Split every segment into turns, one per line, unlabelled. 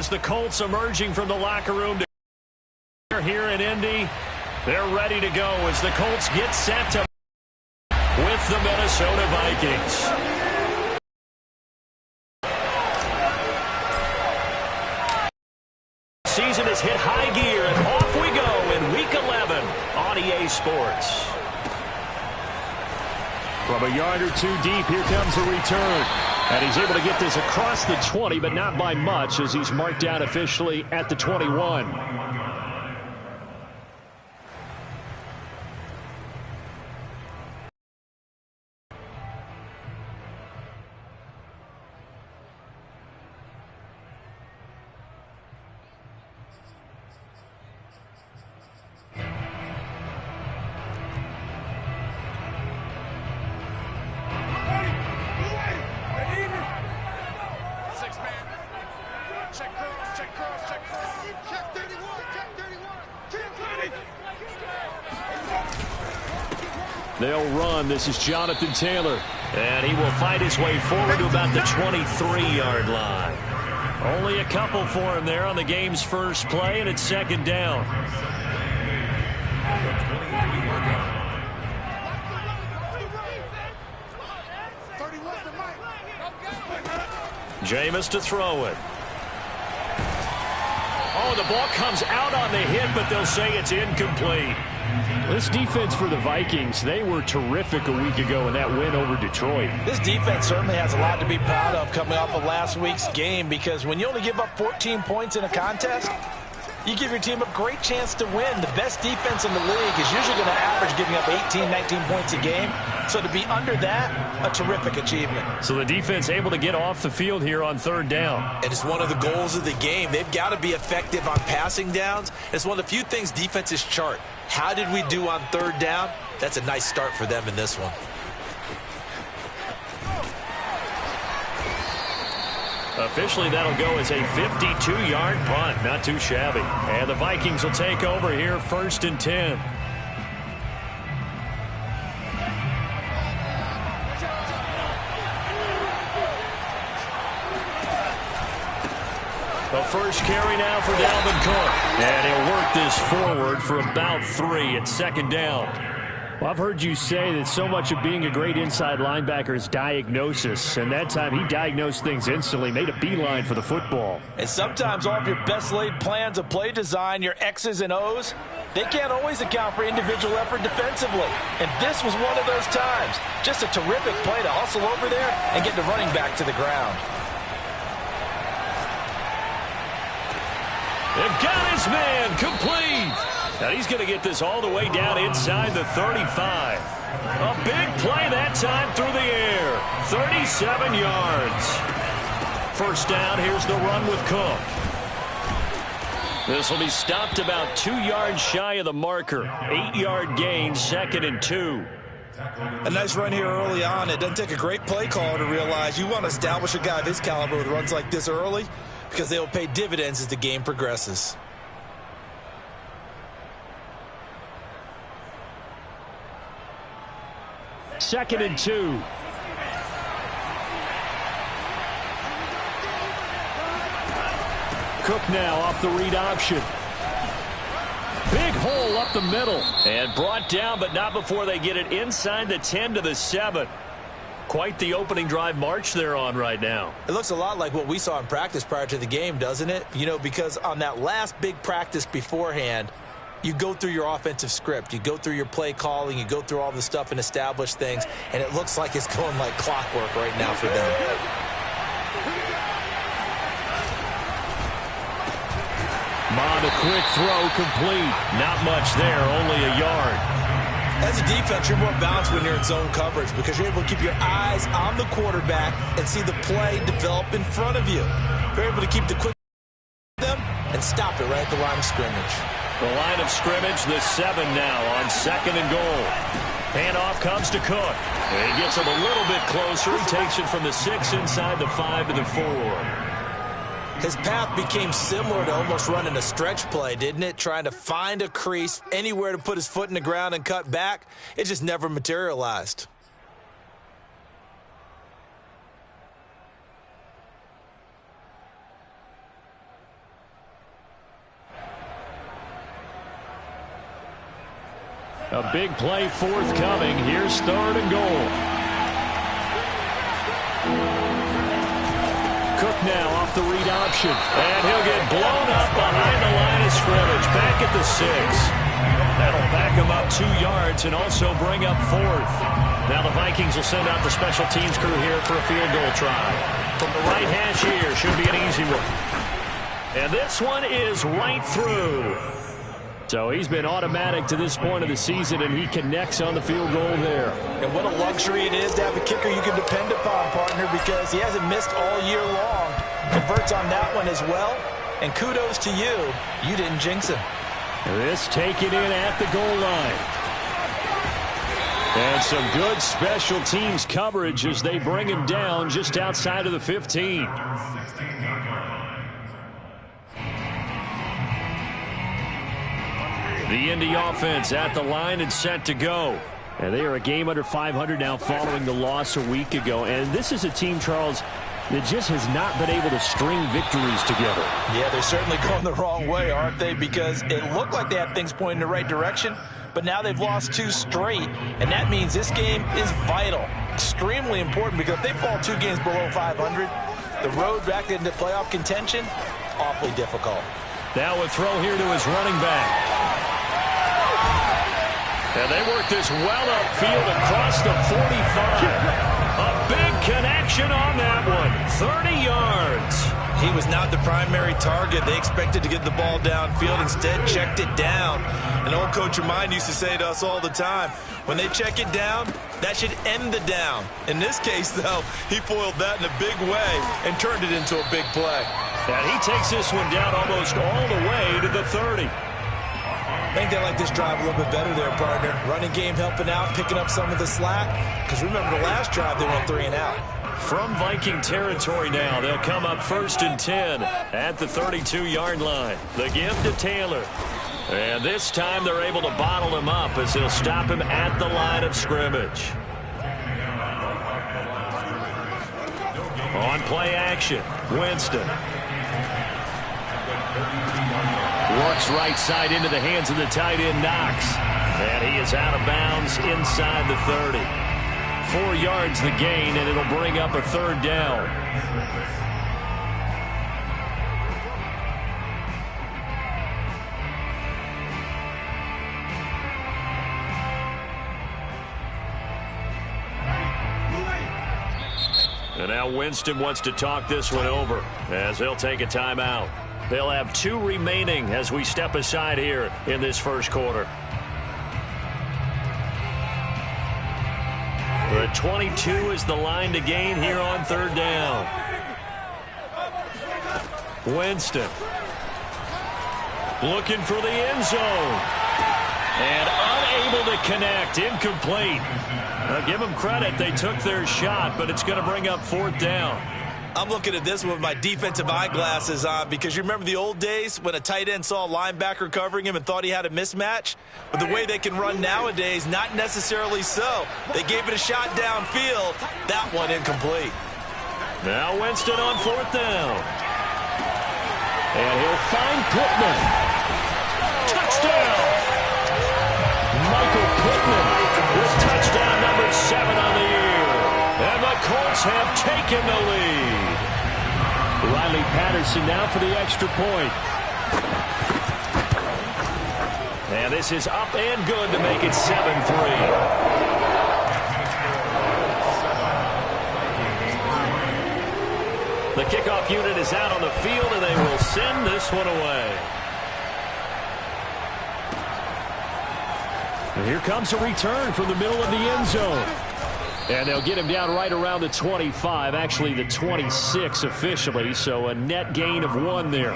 as the Colts emerging from the locker room here in Indy. They're ready to go as the Colts get set to with the Minnesota Vikings. Season has hit high gear, and off we go in Week 11 on EA Sports. From a yard or two deep, here comes the return. And he's able to get this across the 20, but not by much, as he's marked down officially at the 21. They'll run. This is Jonathan Taylor. And he will fight his way forward to about the 23-yard line. Only a couple for him there on the game's first play, and it's second down. Jameis to throw it. Oh, the ball comes out on the hit, but they'll say it's incomplete. This defense for the Vikings, they were terrific a week ago in that win over Detroit.
This defense certainly has a lot to be proud of coming off of last week's game, because when you only give up 14 points in a contest, you give your team a great chance to win. The best defense in the league is usually going to average giving up 18, 19 points a game. So to be under that, a terrific achievement.
So the defense able to get off the field here on third down.
And it's one of the goals of the game. They've got to be effective on passing downs. It's one of the few things defenses chart. How did we do on third down? That's a nice start for them in this one.
Officially, that'll go as a 52-yard punt. Not too shabby. And the Vikings will take over here, 1st and 10. The first carry now for Dalvin Cook. And he'll work this forward for about 3 at second down. Well, I've heard you say that so much of being a great inside linebacker is diagnosis. And that time he diagnosed things instantly, made a beeline for the football.
And sometimes all of your best laid plans of play design, your X's and O's, they can't always account for individual effort defensively. And this was one of those times. Just a terrific play to hustle over there and get the running back to the ground.
They've got his man complete. Now he's going to get this all the way down inside the 35. A big play that time through the air. 37 yards. First down, here's the run with Cook. This will be stopped about 2 yards shy of the marker. 8-yard gain, 2nd and 2.
A nice run here early on. It doesn't take a great play caller to realize you want to establish a guy of his caliber with runs like this early, because they will pay dividends as the game progresses.
Second and 2. Cook now off the read option. Big hole up the middle. And brought down, but not before they get it inside the 10 to the 7. Quite the opening drive march they're on right now.
It looks a lot like what we saw in practice prior to the game, doesn't it? You know, because on that last big practice beforehand, you go through your offensive script, you go through your play calling, you go through all the stuff and establish things, and it looks like it's going like clockwork right now for them.
Mond, a quick throw, complete. Not much there, only a yard.
As a defense, you're more balanced when you're in zone coverage because you're able to keep your eyes on the quarterback and see the play develop in front of you. You're able to keep the quick them and stop it right at the line of scrimmage.
The line of scrimmage, the 7 now on 2nd and goal. Handoff comes to Cook. And he gets him a little bit closer. He takes it from the 6 inside the 5 to the 4.
His path became similar to almost running a stretch play, didn't it? Trying to find a crease, anywhere to put his foot in the ground and cut back. It just never materialized.
A big play forthcoming. Here's 3rd and goal. Cook now off the read option. And he'll get blown up behind the line of scrimmage. Back at the 6. That'll back him up 2 yards and also bring up 4th. Now the Vikings will send out the special teams crew here for a field goal try. From the right hash here, should be an easy one. And this one is right through. So he's been automatic to this point of the season, and he connects on the field goal there.
And what a luxury it is to have a kicker you can depend upon, partner, because he hasn't missed all year long. Converts on that one as well. And kudos to you. You didn't jinx him.
This taken in at the goal line. And some good special teams coverage as they bring him down just outside of the 15. The Indy offense at the line and set to go. And they are a game under 500 now following the loss a week ago. And this is a team, Charles, that just has not been able to string victories together. Yeah, they're certainly going the wrong way, aren't they? Because it looked like they had things pointing in the right direction, but now they've lost 2 straight, and that means this game is vital, extremely important, because if they fall 2 games below 500, the road back into playoff contention, awfully difficult. Now a throw here to his running back. And they work this well upfield across the 45. A big connection on that one. 30 yards. He was not the primary target. They expected to get the ball downfield. Instead, checked it down. An old coach of mine used to say to us all the time, when they check it down, that should end the down. In this case, though, he foiled that in a big way and turned it into a big play. And he takes this one down almost all the way to the 30. I think they like this drive a little bit better there, partner. Running game helping out, picking up some of the slack. Because remember, the last drive, they went 3 and out. From Viking territory now, they'll come up 1st and 10 at the 32-yard line. The give to Taylor. And this time they're able to bottle him up as they'll stop him at the line of scrimmage. On play action, Winston. Works right side into the hands of the tight end, Knox. And he is out of bounds inside the 30. 4 yards the gain, and it'll bring up a 3rd down. And now Winston wants to talk this one over as he'll take a timeout. They'll have 2 remaining as we step aside here in this first quarter. The 22 is the line to gain here on 3rd down. Winston looking for the end zone. And unable to connect. Incomplete. Now give them credit. They took their shot, but it's going to bring up 4th down. I'm looking at this with my defensive eyeglasses on because you remember the old days when a tight end saw a linebacker covering him and thought he had a mismatch? But the way they can run nowadays, not necessarily so. They gave it a shot downfield. That one incomplete. Now Winston on 4th down. And he'll find Pittman. Touchdown! Michael Pittman with touchdown number 7 on the year. And the Colts have taken the lead. Riley Patterson now for the extra point. And this is up and good to make it 7-3. The kickoff unit is out on the field, and they will send this one away. And here comes a return from the middle of the end zone. And they'll get him down right around the 25, actually the 26 officially, so a net gain of 1 there.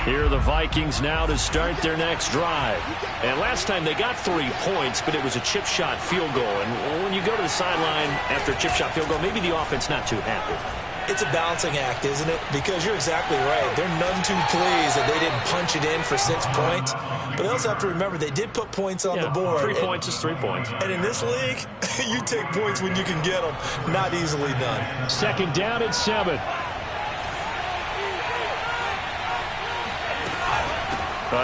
Here are the Vikings now to start their next drive. And last time they got 3 points, but it was a chip shot field goal. And when you go to the sideline after a chip shot field goal, maybe the offense not too happy.
It's a balancing act, isn't it? Because you're exactly right. They're none too pleased that they didn't punch it in for 6 points. But they also have to remember they did put points on the board.
3 points is 3 points.
And in this league, you take points when you can get them. Not easily done.
Second down at 7.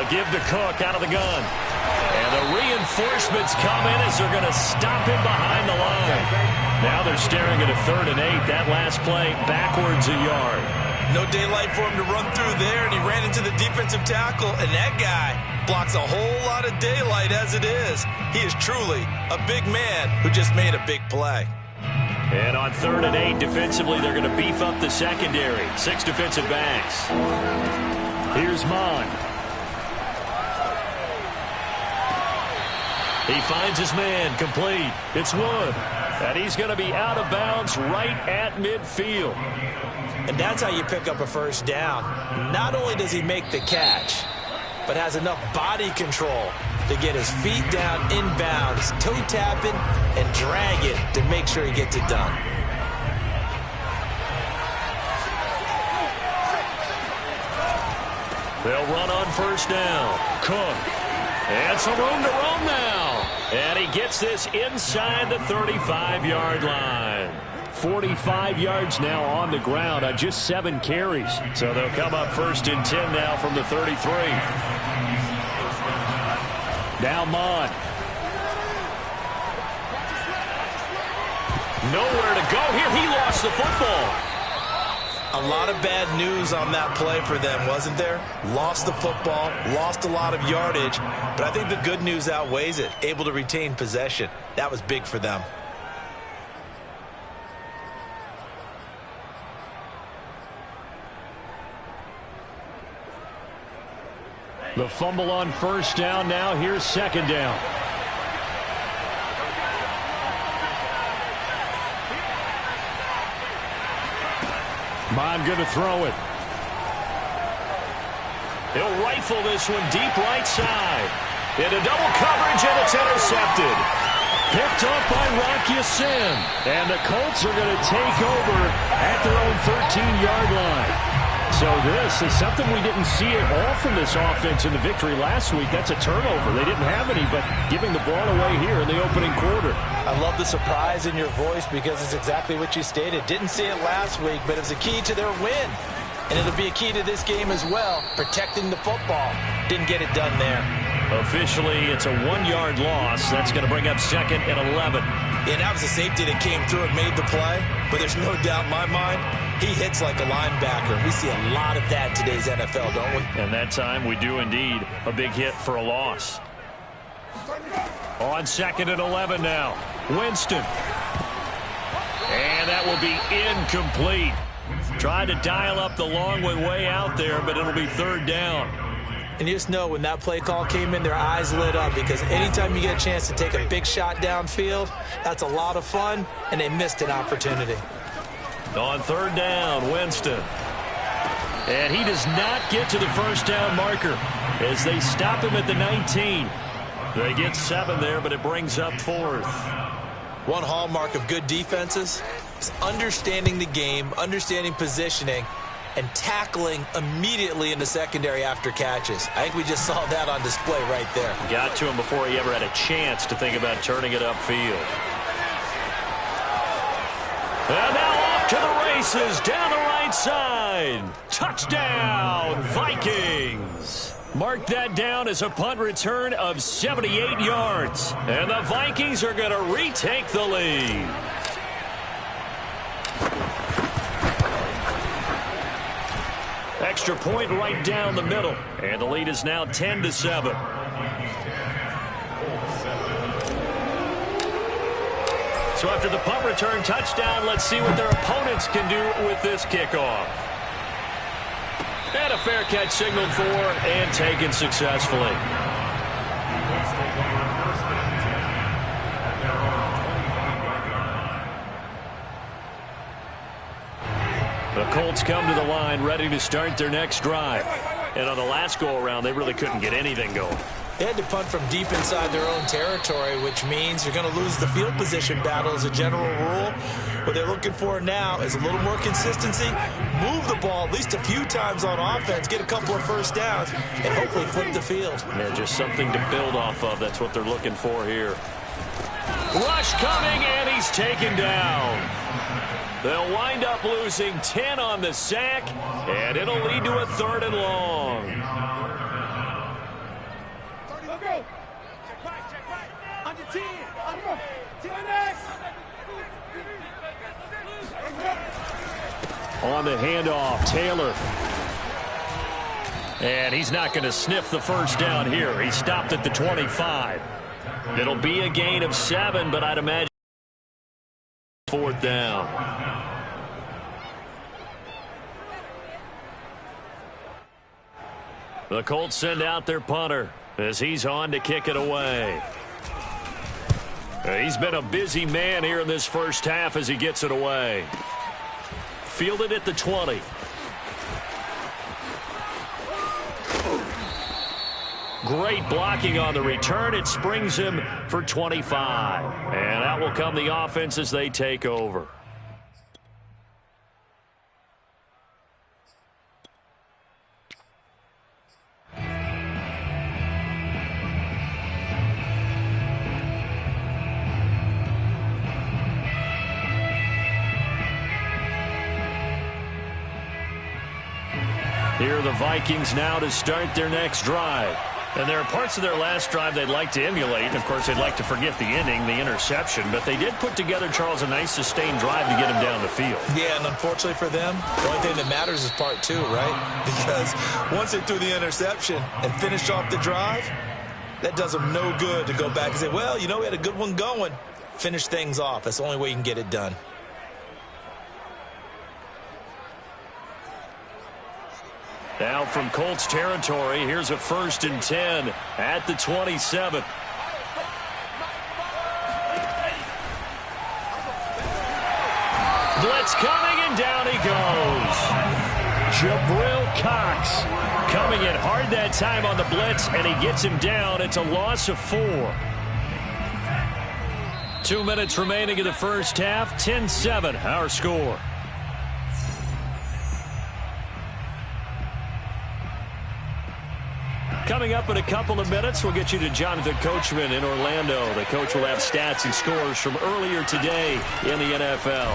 Give to Cook out of the gun. And the reinforcements come in as they're going to stop him behind the line. Now they're staring at a 3rd and 8. That last play backwards a yard.
No daylight for him to run through there, and he ran into the defensive tackle, and that guy blocks a whole lot of daylight as it is. He is truly a big man who just made a big play.
And on 3rd and 8, defensively, they're going to beef up the secondary. 6 defensive backs. Here's Mon. He finds his man, complete. It's Wood. And he's going to be out of bounds right at midfield.
And that's how you pick up a first down. Not only does he make the catch, but has enough body control to get his feet down inbounds, toe tapping, and drag it to make sure he gets it done.
They'll run on first down. Cook. And some room to roam now. And he gets this inside the 35-yard line. 45 yards now on the ground on just 7 carries. So they'll come up 1st and 10 now from the 33. Now Mon. Nowhere to go here. He lost the football.
A lot of bad news on that play for them, wasn't there? Lost the football, lost a lot of yardage, but I think the good news outweighs it. Able to retain possession. That was big for them.
The fumble on first down now. Here's 2nd down. Mon going to throw it. He'll rifle this one deep right side. Into double coverage, and it's intercepted. Picked up by Rocky Sin. And the Colts are going to take over at their own 13-yard line. So this is something we didn't see at all from this offense in the victory last week. That's a turnover. They didn't have any, but giving the ball away here in the opening quarter.
I love the surprise in your voice because it's exactly what you stated. Didn't see it last week, but it was a key to their win. And it'll be a key to this game as well, protecting the football. Didn't get it done there.
Officially, it's a 1-yard loss. That's going to bring up 2nd and 11.
And that was a safety that came through and made the play. But there's no doubt in my mind, he hits like a linebacker. We see a lot of that in today's NFL, don't we?
And that time we do indeed. A big hit for a loss. On 2nd and 11 now. Winston. And that will be incomplete. Tried to dial up the long one way out there, but it'll be 3rd down.
And you just know when that play call came in, their eyes lit up because anytime you get a chance to take a big shot downfield, that's a lot of fun, and they missed an opportunity.
On 3rd down, Winston. And he does not get to the first down marker as they stop him at the 19. They get 7 there, but it brings up 4th.
One hallmark of good defenses is understanding the game, understanding positioning, and tackling immediately in the secondary after catches. I think we just saw that on display right there.
Got to him before he ever had a chance to think about turning it upfield. And now off to the races down the right side. Touchdown, Vikings. Mark that down as a punt return of 78 yards. And the Vikings are going to retake the lead. Extra point right down the middle. And the lead is now 10-7. So after the punt return touchdown, let's see what their opponents can do with this kickoff. And a fair catch signaled for and taken successfully. The Colts come to the line ready to start their next drive. And on the last go-around, they really couldn't get anything going.
They had to punt from deep inside their own territory, which means you're going to lose the field position battle as a general rule. What they're looking for now is a little more consistency, move the ball at least a few times on offense, get a couple of first downs, and hopefully flip the field.
Yeah, just something to build off of. That's what they're looking for here. Rush coming, and he's taken down. They'll wind up losing 10 on the sack, and it'll lead to a 3rd and long. On the handoff, Taylor. And he's not going to sniff the first down here. He stopped at the 25. It'll be a gain of 7, but I'd imagine 4th down. The Colts send out their punter as he's on to kick it away. He's been a busy man here in this first half as he gets it away. Fielded at the 20. Great blocking on the return. It springs him for 25. And that will come the offense as they take over. Here are the Vikings now to start their next drive. And there are parts of their last drive they'd like to emulate. And, of course, they'd like to forget the inning, the interception. But they did put together, Charles, a nice sustained drive to get him down the field.
Yeah, and unfortunately for them, the only thing that matters is part 2, right? Because once they threw the interception and finished off the drive, that does them no good to go back and say, well, you know, we had a good one going. Finish things off. That's the only way you can get it done.
Now from Colts territory, here's a 1st and 10 at the 27. Blitz coming, and down he goes. Jabril Cox coming in hard that time on the blitz, and he gets him down. It's a loss of 4. 2 minutes remaining in the first half. 10-7, our score. Coming up in a couple of minutes, we'll get you to Jonathan Coachman in Orlando. The coach will have stats and scores from earlier today in the NFL.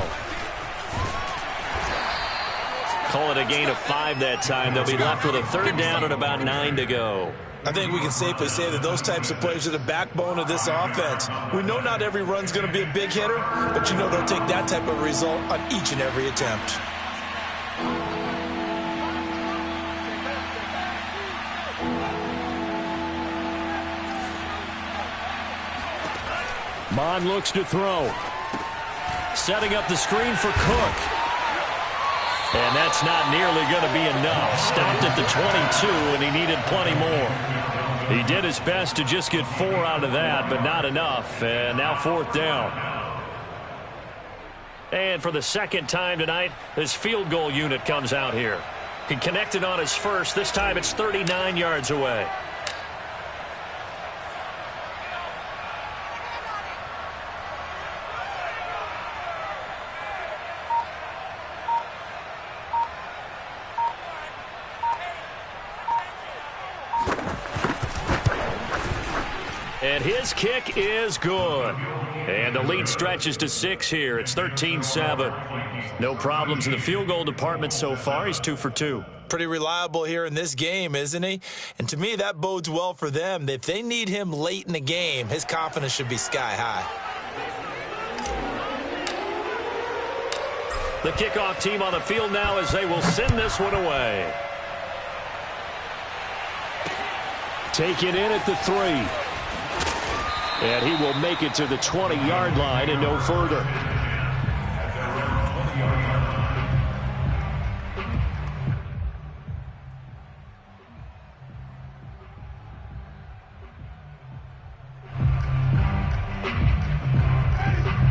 Call it a gain of 5 that time. They'll be left with a 3rd down and about 9 to go.
I think we can safely say that those types of plays are the backbone of this offense. We know not every run's going to be a big hitter, but you know they'll take that type of result on each and every attempt.
Bond looks to throw. Setting up the screen for Cook. And that's not nearly going to be enough. Stopped at the 22, and he needed plenty more. He did his best to just get 4 out of that, but not enough. And now 4th down. And for the 2nd time tonight, his field goal unit comes out here. He connected on his first. This time it's 39 yards away. And his kick is good. And the lead stretches to 6 here. It's 13-7. No problems in the field goal department so far. He's 2 for 2.
Pretty reliable here in this game, isn't he? And to me, that bodes well for them. If they need him late in the game, his confidence should be sky high.
The kickoff team on the field now as they will send this one away. Take it in at the 3. And he will make it to the 20-yard line and no further.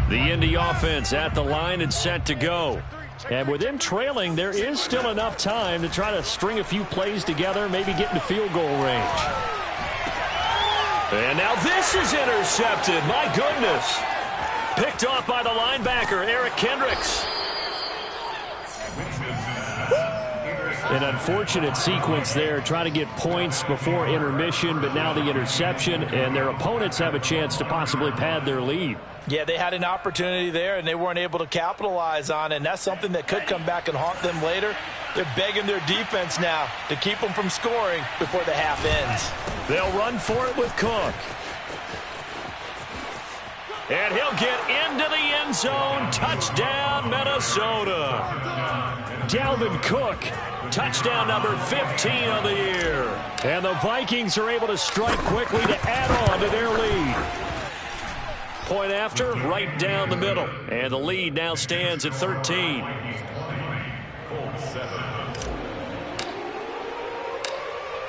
The Indy offense at the line and set to go. And with him trailing, there is still enough time to try to string a few plays together, maybe get into field goal range. And now this is intercepted. My goodness. Picked off by the linebacker, Eric Kendricks. An unfortunate sequence there, trying to get points before intermission, but now the interception, and their opponents have a chance to possibly pad their lead.
Yeah, they had an opportunity there, and they weren't able to capitalize on it, and that's something that could come back and haunt them later. They're begging their defense now to keep them from scoring before the half ends.
They'll run for it with Cook. And he'll get into the end zone. Touchdown, Minnesota. Dalvin Cook, touchdown number 15 of the year. And the Vikings are able to strike quickly to add on to their lead. Point after, right down the middle. And the lead now stands at 13.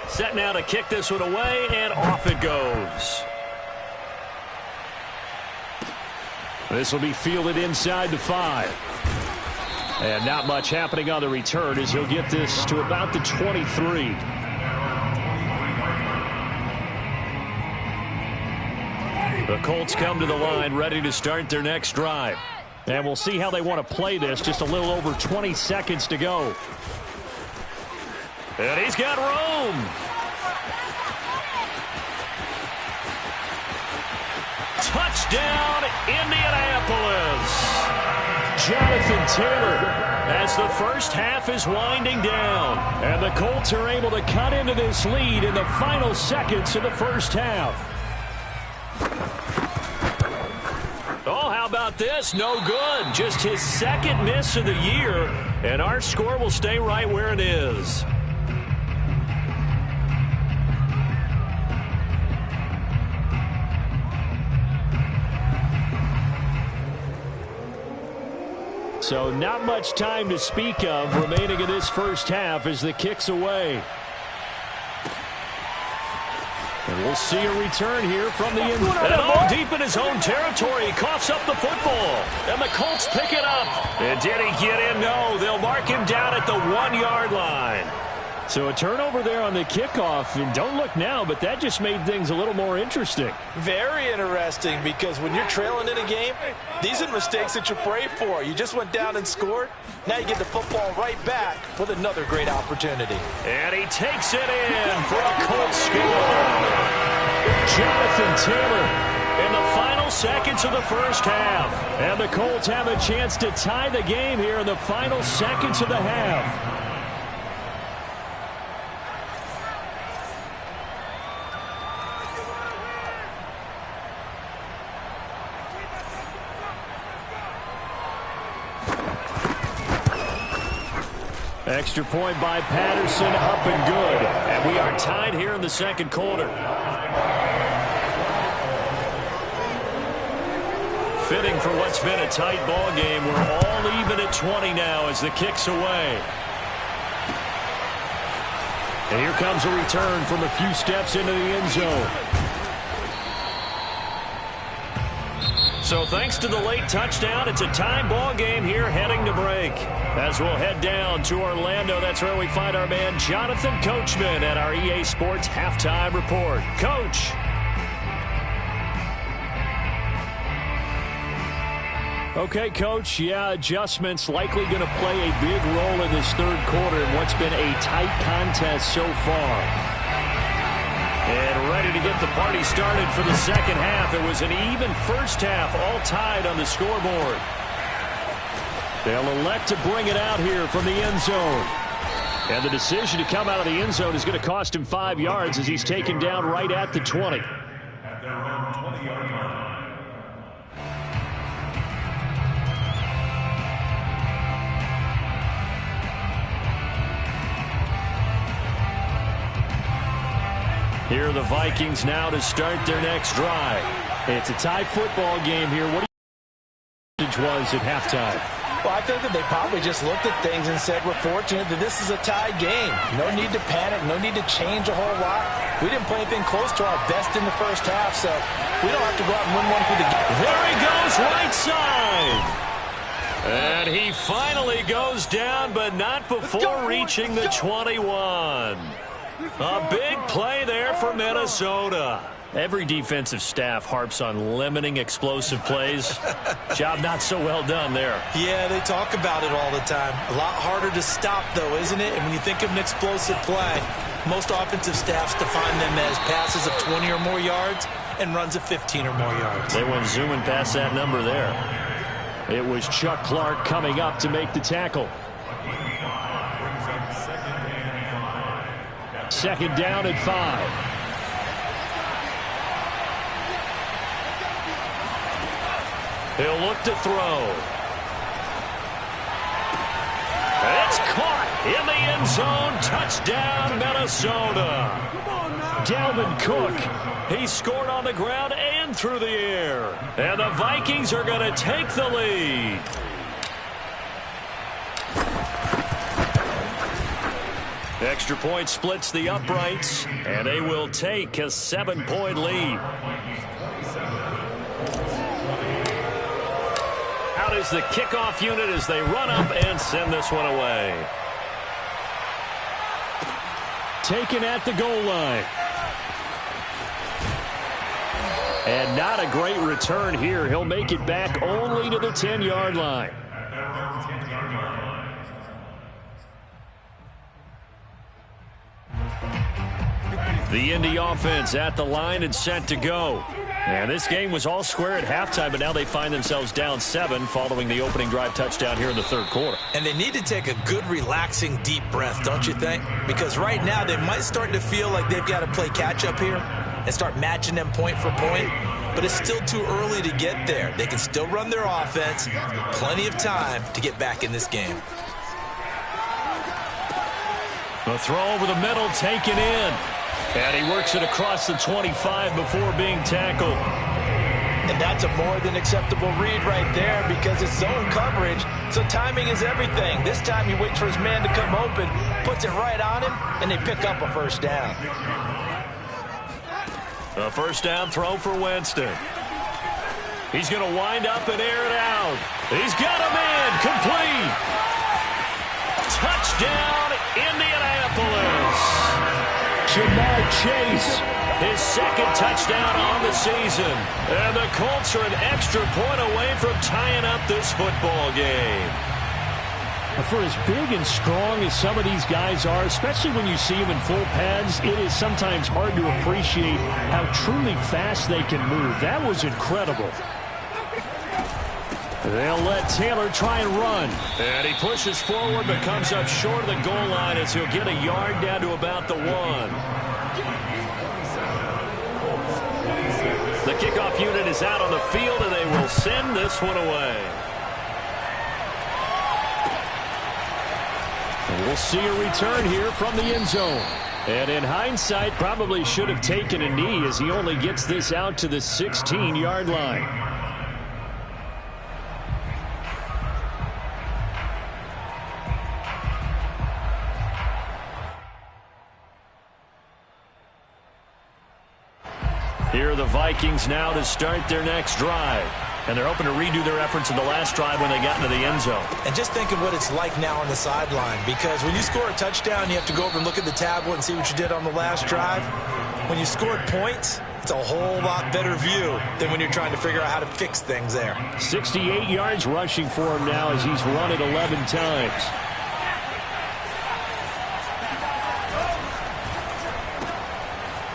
Set now to kick this one away, and off it goes. This will be fielded inside the 5. And not much happening on the return as he'll get this to about the 23. The Colts come to the line ready to start their next drive. And we'll see how they want to play this. Just a little over 20 seconds to go. And he's got room. Touchdown, Indianapolis. Jonathan Taylor as the first half is winding down. And the Colts are able to cut into this lead in the final seconds of the first half. Oh, how about this? No good. Just his second miss of the year. And our score will stay right where it is. So not much time to speak of remaining in this first half as the kick's away. And we'll see a return here from the end. And all deep in his own territory. He coughs up the football. And the Colts pick it up. And did he get in? No. They'll mark him down at the 1-yard line. So a turnover there on the kickoff. And don't look now, but that just made things a little more interesting.
Very interesting, because when you're trailing in a game, these are mistakes that you pray for. You just went down and scored. Now you get the football right back with another great opportunity.
And he takes it in for a Colts score. Jonathan Taylor in the final seconds of the first half. And the Colts have a chance to tie the game here in the final seconds of the half. Extra point by Patterson, up and good. And we are tied here in the second quarter. Fitting for what's been a tight ball game. We're all even at 20 now as the kick's away. And here comes a return from a few steps into the end zone. So thanks to the late touchdown, it's a tie ball game here heading to break. As we'll head down to Orlando, that's where we find our man Jonathan Coachman at our EA Sports Halftime Report. Coach. Okay, Coach, yeah, adjustments likely going to play a big role in this third quarter in what's been a tight contest so far. And ready to get the party started for the second half. It was an even first half, all tied on the scoreboard. They'll elect to bring it out here from the end zone. And the decision to come out of the end zone is going to cost him 5 yards as he's taken down right at the 20.
At their own 20-yard line.
Here are the Vikings now to start their next drive. It's a tie football game here. What do you think was at halftime?
Well, I think that they probably just looked at things and said, we're fortunate that this is a tie game. No need to panic. No need to change a whole lot. We didn't play anything close to our best in the first half, so we don't have to go out and win one for the game.
There he goes, right side. And he finally goes down, but not before reaching the 21. A big play there for Minnesota. Every defensive staff harps on limiting explosive plays. Job not so well done there.
Yeah, they talk about it all the time. A lot harder to stop, though, isn't it? And when you think of an explosive play, most offensive staffs define them as passes of 20 or more yards and runs of 15 or more yards.
They went zooming past that number there. It was Chuck Clark coming up to make the tackle. Second down at 5. He'll look to throw. It's caught in the end zone. Touchdown, Minnesota. Dalvin Cook. He scored on the ground and through the air. And the Vikings are going to take the lead. Extra point splits the uprights, and they will take a 7-point lead. Out is the kickoff unit as they run up and send this one away. Taken at the goal line. And not a great return here. He'll make it back only to the 10-yard line. The Indy offense at the line and set to go. And this game was all square at halftime, but now they find themselves down 7 following the opening drive touchdown here in the third quarter.
And they need to take a good, relaxing, deep breath, don't you think? Because right now they might start to feel like they've got to play catch-up here and start matching them point for point. But it's still too early to get there. They can still run their offense. Plenty of time to get back in this game.
The throw over the middle taken in. And he works it across the 25 before being tackled.
And that's a more than acceptable read right there because it's zone coverage, so timing is everything. This time he waits for his man to come open, puts it right on him, and they pick up a first down.
A first down throw for Winston. He's going to wind up and air it out. He's got a man complete. Touchdown, Indianapolis. Jamar Chase, his second touchdown on the season. And the Colts are an extra point away from tying up this football game. For as big and strong as some of these guys are, especially when you see them in full pads, it is sometimes hard to appreciate how truly fast they can move. That was incredible. They'll let Taylor try and run. And he pushes forward but comes up short of the goal line as he'll get a yard down to about the 1. The kickoff unit is out on the field and they will send this one away. And we'll see a return here from the end zone. And in hindsight, probably should have taken a knee as he only gets this out to the 16-yard line. Here are the Vikings now to start their next drive. And they're hoping to redo their efforts in the last drive when they got into the end zone.
And just think of what it's like now on the sideline. Because when you score a touchdown, you have to go over and look at the tablet and see what you did on the last drive. When you scored points, it's a whole lot better view than when you're trying to figure out how to fix things there.
68 yards rushing for him now as he's run it 11 times.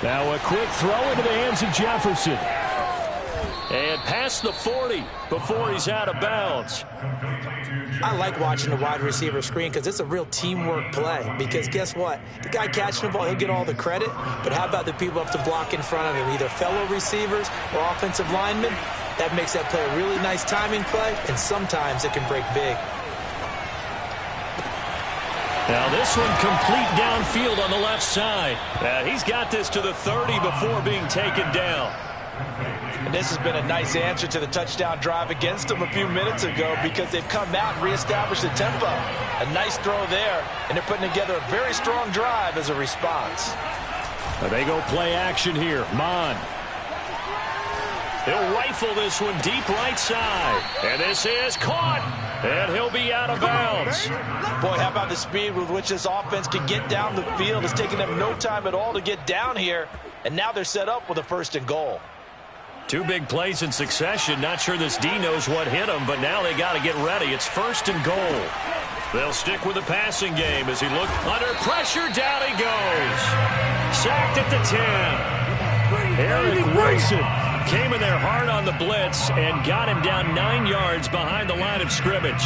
Now a quick throw into the hands of Jefferson. And past the 40 before he's out of bounds.
I like watching the wide receiver screen because it's a real teamwork play. Because guess what? The guy catching the ball, he'll get all the credit. But how about the people up to block in front of him, either fellow receivers or offensive linemen? That makes that play a really nice timing play, and sometimes it can break big.
Now this one complete downfield on the left side. He's got this to the 30 before being taken down.
And this has been a nice answer to the touchdown drive against them a few minutes ago because they've come out and reestablished the tempo. A nice throw there, and they're putting together a very strong drive as a response.
They go play action here. Mon. He'll rifle this one deep right side. And this is caught. And he'll be out of bounds.
Boy, how about the speed with which this offense can get down the field? It's taken them no time at all to get down here. And now they're set up with a 1st and goal.
2 big plays in succession. Not sure this D knows what hit him, but now they got to get ready. It's 1st and goal. They'll stick with the passing game as he looked under pressure. Down he goes. Sacked at the 10. Eric Wilson came in there hard on the blitz and got him down 9 yards behind the line of scrimmage.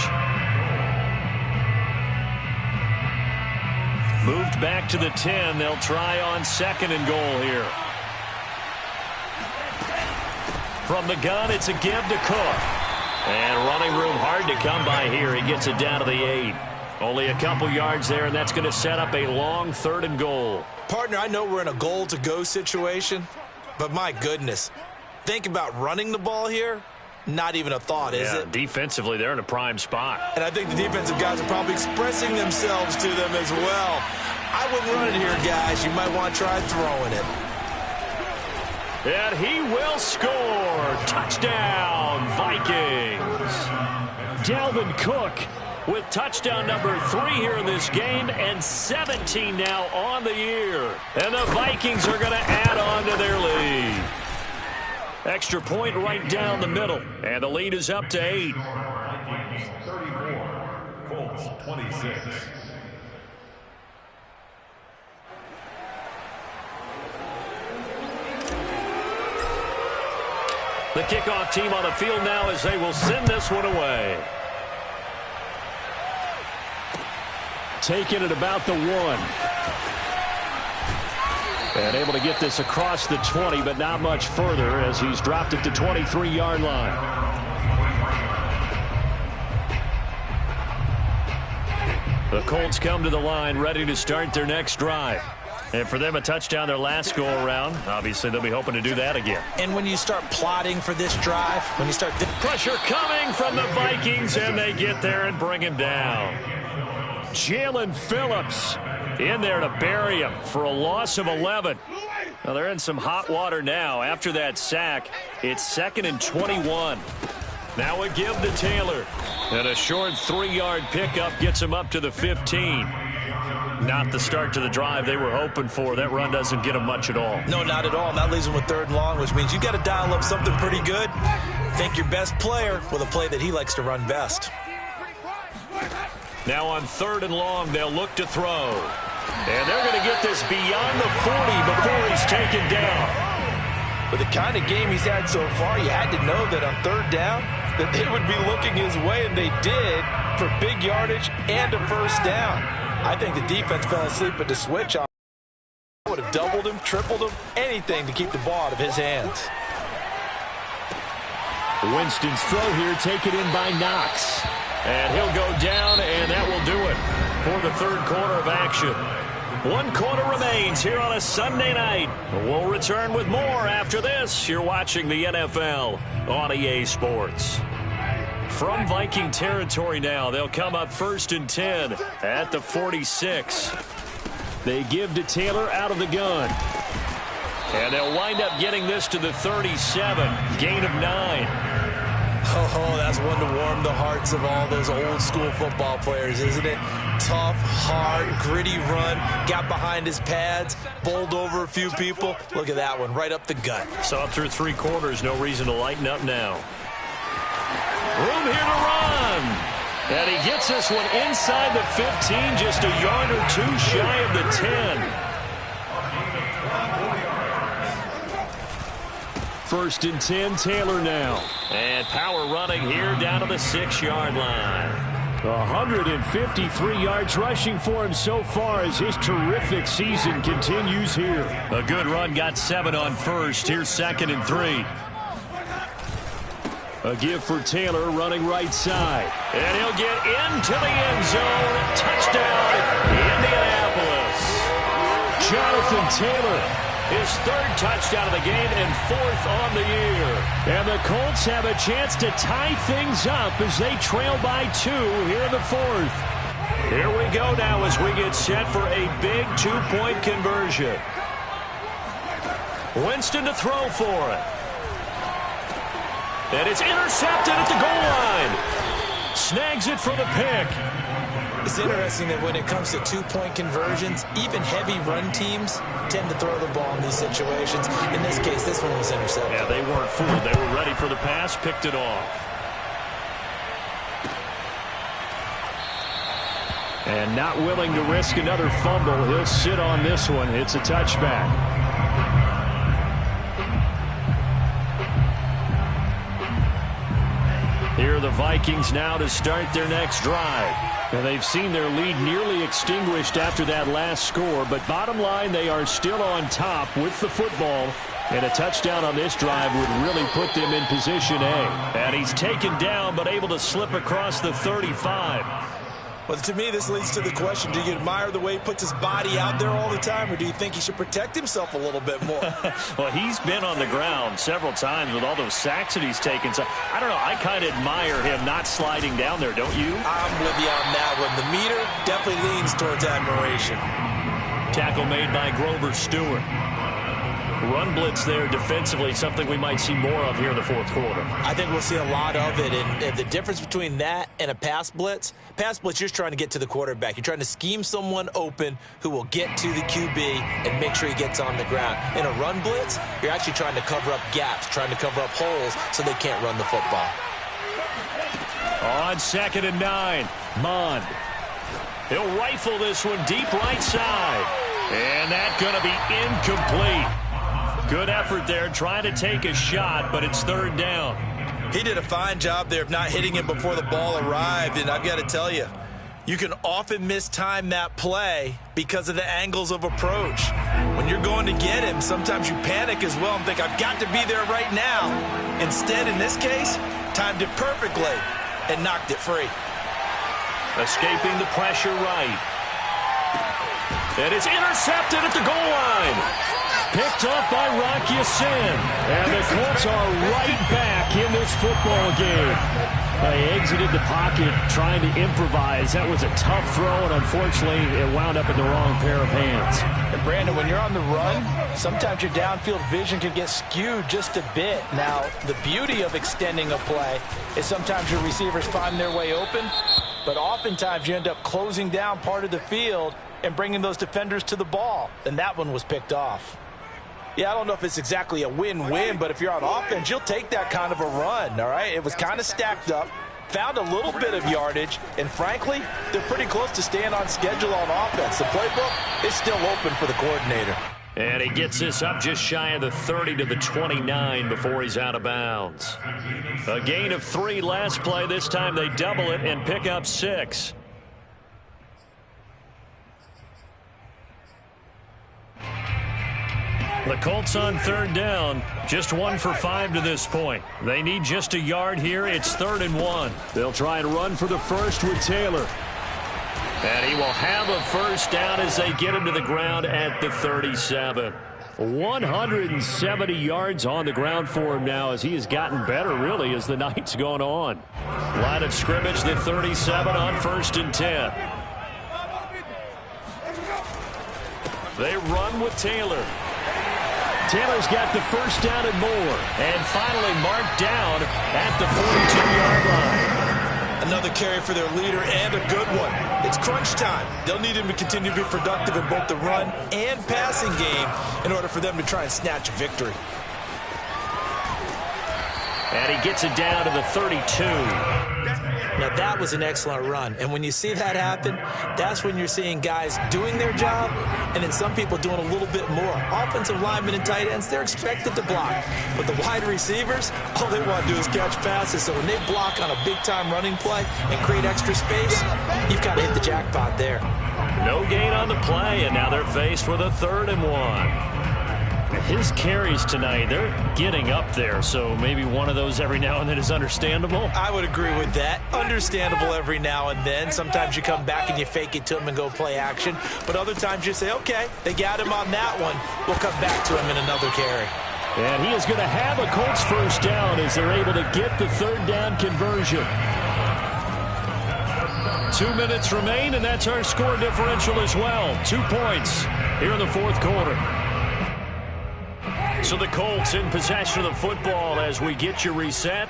Moved back to the 10. They'll try on 2nd and goal here. From the gun, it's a give to Cook. And running room hard to come by here. He gets it down to the 8. Only a couple yards there, and that's going to set up a long 3rd and goal.
Partner, I know we're in a goal-to-go situation, but my goodness, think about running the ball here. Not even a thought, is it?
Defensively, they're in a prime spot.
And I think the defensive guys are probably expressing themselves to them as well. I wouldn't run it here, guys. You might want to try throwing it.
And he will score. Touchdown, Vikings. Dalvin Cook with touchdown number 3 here in this game, and 17 now on the year. And the Vikings are going to add on to their lead. Extra point right down the middle, and the lead is up to 8.
Vikings 34, Colts 26.
The kickoff team on the field now as they will send this one away. Taking it about the 1. And able to get this across the 20, but not much further as he's dropped it to 23-yard line. The Colts come to the line ready to start their next drive. And for them, a touchdown their last go-around. Obviously, they'll be hoping to do that again.
And when you start plotting for this drive, when you start...
Pressure coming from the Vikings, and they get there and bring him down. Jalen Phillips in there to bury him for a loss of 11. Well, they're in some hot water now. After that sack, it's 2nd and 21. Now a give to Taylor. And a short 3-yard pickup gets him up to the 15. Not the start to the drive they were hoping for. That run doesn't get them much at all.
No, not at all. And that leaves them with 3rd and long, which means you got to dial up something pretty good. Think your best player with a play that he likes to run best.
Now on 3rd and long, they'll look to throw. And they're going to get this beyond the 40 before he's taken down.
With the kind of game he's had so far, you had to know that on 3rd down that they would be looking his way, and they did, for big yardage and a 1st down. I think the defense fell asleep at the switch on. I would have doubled him, tripled him, anything to keep the ball out of his hands.
Winston's throw here taken in by Knox. And he'll go down, and that will do it for the 3rd quarter of action. 1 quarter remains here on a Sunday night. We'll return with more after this. You're watching the NFL on EA Sports. From Viking territory now, they'll come up 1st and 10 at the 46. They give to Taylor out of the gun. And they'll wind up getting this to the 37, gain of 9.
Oh, that's one to warm the hearts of all those old school football players, isn't it? Tough, hard, gritty run, got behind his pads, bowled over a few people. Look at that one, right up the gut.
So up through 3 quarters, no reason to lighten up now. Room here to run. And he gets this one inside the 15, just a yard or 2 shy of the 10. 1st and 10, Taylor now. And power running here down to the 6-yard line. 153 yards rushing for him so far as his terrific season continues here. A good run, got 7 on 1st. Here's 2nd and 3. A give for Taylor running right side. And he'll get into the end zone. Touchdown, Indianapolis. Jonathan Taylor. His 3rd touchdown of the game and 4th on the year. And the Colts have a chance to tie things up as they trail by 2 here in the 4th. Here we go now as we get set for a big 2-point conversion. Winston to throw for it. And it's intercepted at the goal line. Snags it for the pick.
It's interesting that when it comes to two-point conversions, even heavy run teams tend to throw the ball in these situations. In this case, this one was intercepted.
Yeah, they weren't fooled. They were ready for the pass, picked it off. And not willing to risk another fumble, he'll sit on this one. It's a touchback. Here are the Vikings now to start their next drive. And they've seen their lead nearly extinguished after that last score. But bottom line, they are still on top with the football. And a touchdown on this drive would really put them in position A. And he's taken down but able to slip across the 35.
Well, to me, this leads to the question, do you admire the way he puts his body out there all the time, or do you think he should protect himself a little bit more?
Well, he's been on the ground several times with all those sacks that he's taken. So, I don't know, I kind of admire him not sliding down there, don't you?
I'm with you on that one. The meter definitely leans towards admiration.
Tackle made by Grover Stewart. Run blitz there defensively, something we might see more of here in the fourth quarter.
I think we'll see a lot of it, and the difference between that and a pass blitz, you're just trying to get to the quarterback. You're trying to scheme someone open who will get to the QB and make sure he gets on the ground. In a run blitz, you're actually trying to cover up gaps, trying to cover up holes so they can't run the football.
On 2nd and 9, Mond. He'll rifle this one deep right side. And that's going to be incomplete. Good effort there, trying to take a shot, but it's 3rd down.
He did a fine job there of not hitting him before the ball arrived, and I've got to tell you, you can often mistime that play because of the angles of approach. When you're going to get him, sometimes you panic as well and think, I've got to be there right now. Instead, in this case, timed it perfectly and knocked it free.
Escaping the pressure right. And it's intercepted at the goal line. Picked up by Rock Ya-Sin. And the Colts are right back in this football game. They exited the pocket trying to improvise. That was a tough throw, and unfortunately, it wound up in the wrong pair of hands.
And Brandon, when you're on the run, sometimes your downfield vision can get skewed just a bit. Now, the beauty of extending a play is sometimes your receivers find their way open, but oftentimes you end up closing down part of the field and bringing those defenders to the ball. And that one was picked off. Yeah, I don't know if it's exactly a win-win, but if you're on offense, you'll take that kind of a run, all right? It was kind of stacked up, found a little bit of yardage, and frankly, they're pretty close to staying on schedule on offense. The playbook is still open for the coordinator.
And he gets this up just shy of the 30 to the 29 before he's out of bounds. A gain of 3 last play. This time they double it and pick up 6. The Colts on 3rd down, just 1 for 5 to this point. They need just a yard here. It's 3rd and 1. They'll try and run for the first with Taylor. And he will have a first down as they get him to the ground at the 37. 170 yards on the ground for him now as he has gotten better, really, as the night's gone on. Line of scrimmage, the 37 on 1st and 10. They run with Taylor. Taylor's got the first down and more. And finally marked down at the 42-yard line.
Another carry for their leader and a good one. It's crunch time. They'll need him to continue to be productive in both the run and passing game in order for them to try and snatch a victory.
And he gets it down to the 32.
Now, that was an excellent run. And when you see that happen, that's when you're seeing guys doing their job and then some people doing a little bit more. Offensive linemen and tight ends, they're expected to block. But the wide receivers, all they want to do is catch passes. So when they block on a big-time running play and create extra space, you've got to hit the jackpot there.
No gain on the play, and now they're faced with a 3rd and 1. His carries tonight, they're getting up there, so maybe one of those every now and then is understandable.
I would agree with that. Understandable every now and then. Sometimes you come back and you fake it to him and go play action. But other times you say, okay, they got him on that one. We'll come back to him in another carry.
And he is going to have a Colts first down as they're able to get the 3rd down conversion. 2 minutes remain, and that's our score differential as well. 2 points here in the 4th quarter. So the Colts in possession of the football as we get you reset.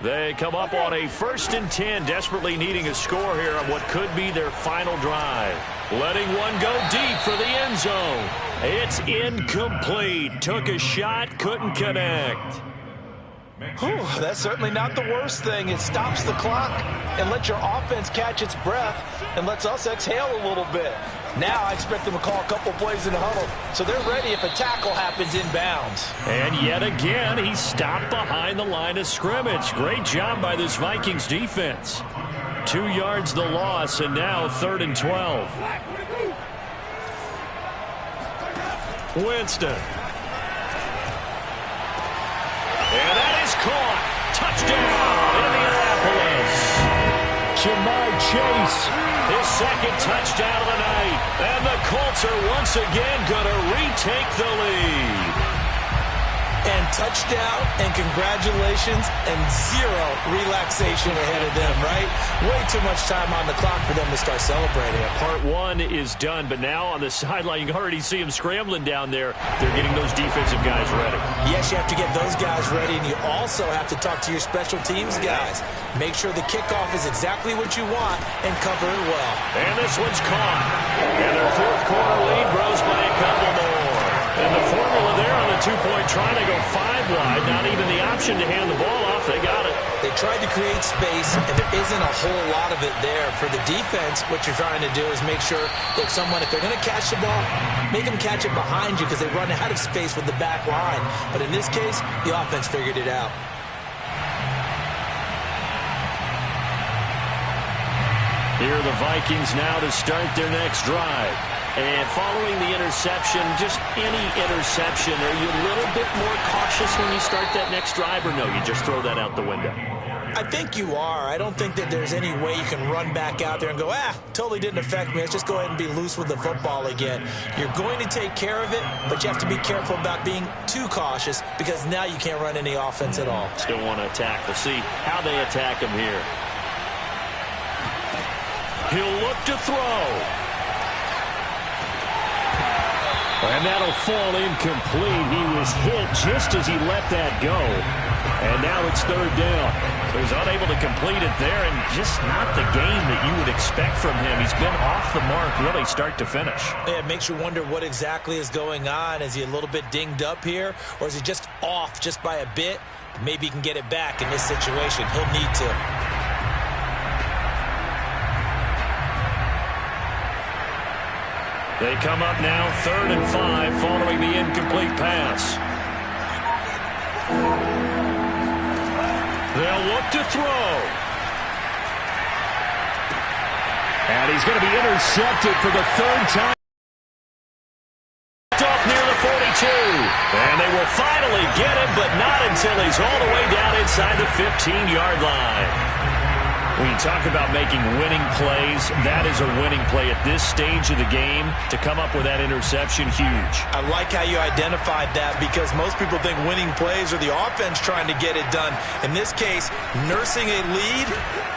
They come up on a 1st and 10, desperately needing a score here on what could be their final drive. Letting one go deep for the end zone. It's incomplete. Took a shot, couldn't connect.
Whew, that's certainly not the worst thing. It stops the clock and lets your offense catch its breath and lets us exhale a little bit. Now I expect them to call a couple plays in the huddle, so they're ready if a tackle happens inbounds.
And yet again, he stopped behind the line of scrimmage. Great job by this Vikings defense. 2 yards the loss, and now 3rd and 12. Winston. And that is caught. Touchdown, Indianapolis. Jamar Chase, his 2nd touchdown of the night. And the Colts are once again going to retake the lead.
And touchdown and congratulations and 0 relaxation ahead of them, right? Way too much time on the clock for them to start celebrating.
Part 1 is done, but now on the sideline, you can already see them scrambling down there. They're getting those defensive guys ready.
Yes, you have to get those guys ready, and you also have to talk to your special teams guys. Make sure the kickoff is exactly what you want and cover it well.
And this one's caught. And their 4th quarter lead grows by a couple more. And the formula there on the 2-point try to go 5 wide. Not even the option to hand the ball off. They got it.
They tried to create space, and there isn't a whole lot of it there. For the defense, what you're trying to do is make sure that if they're going to catch the ball, make them catch it behind you because they run out of space with the back line. But in this case, the offense figured it out.
Here are the Vikings now to start their next drive. And following the interception, just any interception, are you a little bit more cautious when you start that next drive, or no, you just throw that out the window?
I think you are. I don't think that there's any way you can run back out there and go, totally didn't affect me. Let's just go ahead and be loose with the football again. You're going to take care of it, but you have to be careful about being too cautious because now you can't run any offense at all.
Still want to attack. We'll see how they attack him here. He'll look to throw. And that'll fall incomplete. He was hit just as he let that go. And now it's 3rd down. So he's unable to complete it there, and just not the game that you would expect from him. He's been off the mark really start to finish.
Yeah, it makes you wonder what exactly is going on. Is he a little bit dinged up here, or is he just off just by a bit? Maybe he can get it back in this situation. He'll need to.
They come up now 3rd and 5 following the incomplete pass. They'll look to throw. And he's going to be intercepted for the 3rd time. Up near the 42. And they will finally get him, but not until he's all the way down inside the 15-yard line. When you talk about making winning plays, that is a winning play at this stage of the game. To come up with that interception, huge.
I like how you identified that because most people think winning plays are the offense trying to get it done. In this case, nursing a lead,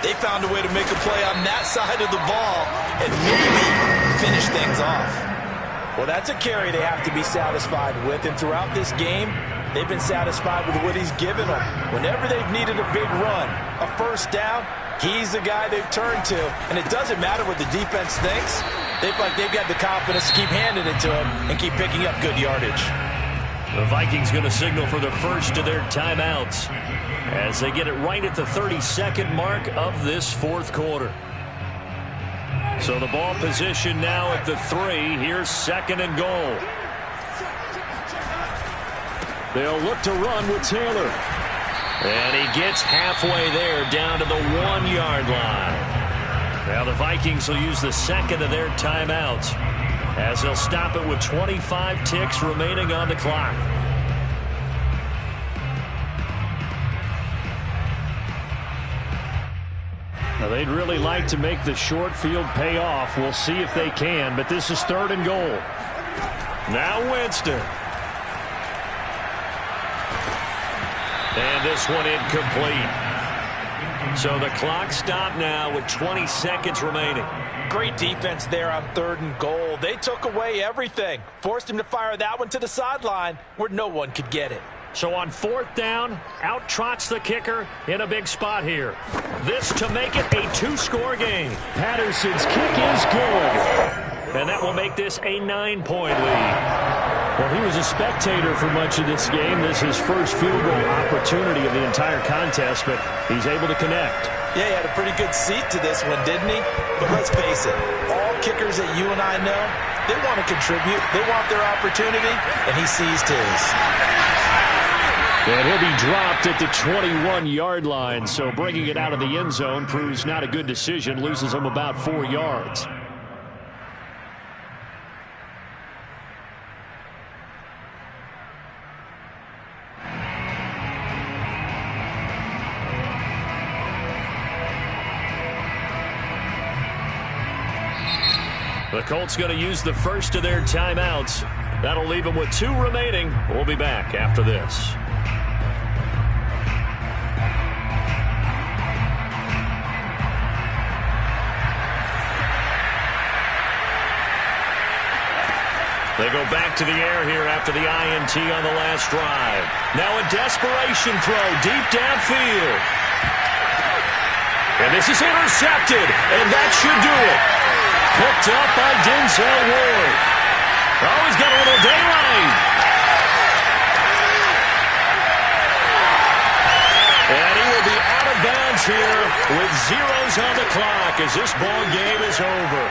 they found a way to make a play on that side of the ball and maybe finish things off. Well, that's a carry they have to be satisfied with, and throughout this game, they've been satisfied with what he's given them. Whenever they've needed a big run, a 1st down, he's the guy they've turned to. And it doesn't matter what the defense thinks. They've got the confidence to keep handing it to him and keep picking up good yardage.
The Vikings going to signal for the first of their timeouts as they get it right at the 32nd mark of this 4th quarter. So the ball position now at the 3. Here's 2nd and goal. They'll look to run with Taylor. And he gets halfway there down to the 1-yard line. Now the Vikings will use the 2nd of their timeouts as they'll stop it with 25 ticks remaining on the clock. Now they'd really like to make the short field pay off. We'll see if they can, but this is 3rd and goal. Now Winston. And this one incomplete. So the clock stopped now with 20 seconds remaining.
Great defense there on 3rd and goal. They took away everything. Forced him to fire that one to the sideline where no one could get it.
So on 4th down, out trots the kicker in a big spot here. This to make it a 2-score game. Patterson's kick is good. And that will make this a 9-point lead. Well, he was a spectator for much of this game. This is his first field goal opportunity of the entire contest, but he's able to connect.
Yeah, he had a pretty good seat to this one, didn't he? But let's face it, all kickers that you and I know, they want to contribute. They want their opportunity, and he seized his.
And he'll be dropped at the 21-yard line, so bringing it out of the end zone proves not a good decision, loses him about 4 yards. The Colts going to use the first of their timeouts. That'll leave them with 2 remaining. We'll be back after this. They go back to the air here after the INT on the last drive. Now a desperation throw deep downfield. And this is intercepted, and that should do it. Picked up by Denzel Ward. Oh, he's got a little daylight. And he will be out of bounds here with zeros on the clock as this ball game is over.